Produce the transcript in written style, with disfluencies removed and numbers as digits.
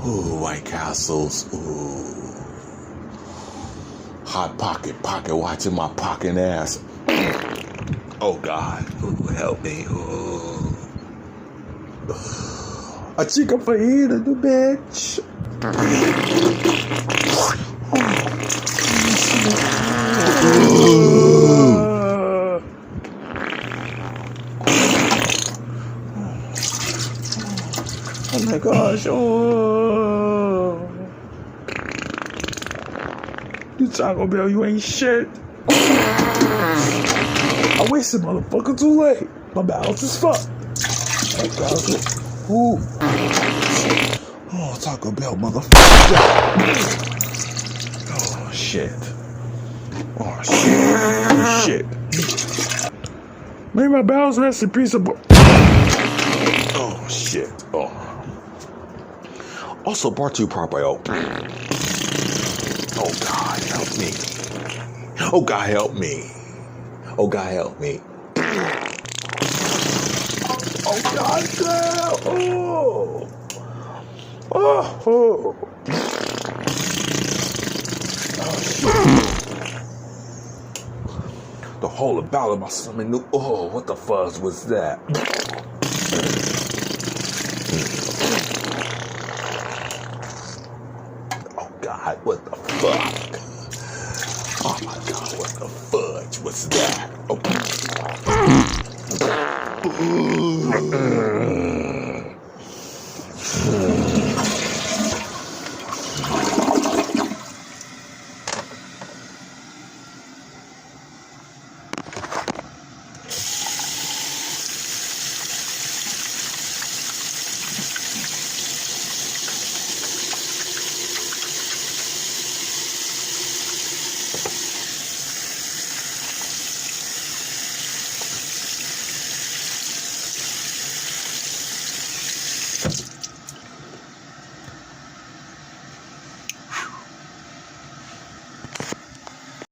Ooh, White Castles. Ooh. Hot pocket watching my pocket ass. Oh God, ooh, help me. Ooh. A chicken fajita, the bitch. Oh my gosh, oh. You Taco Bell, you ain't shit. I wasted motherfucker too late. My balance is fucked. Ooh. Oh, Taco Bell, motherfucker. Oh, shit. Oh, shit. Oh, shit. May my bowels rest in peace. Oh, shit. Oh. Also brought to you by Oh, God, help me. Oh, God, help me. Oh, God, help me. Oh, God, damn. Oh. Oh, oh. Oh, shit. The whole about of my stomach knew. Oh, what the fuzz was that? Oh, God, what the fuck? Oh, my God, what the fudge was that? Oh.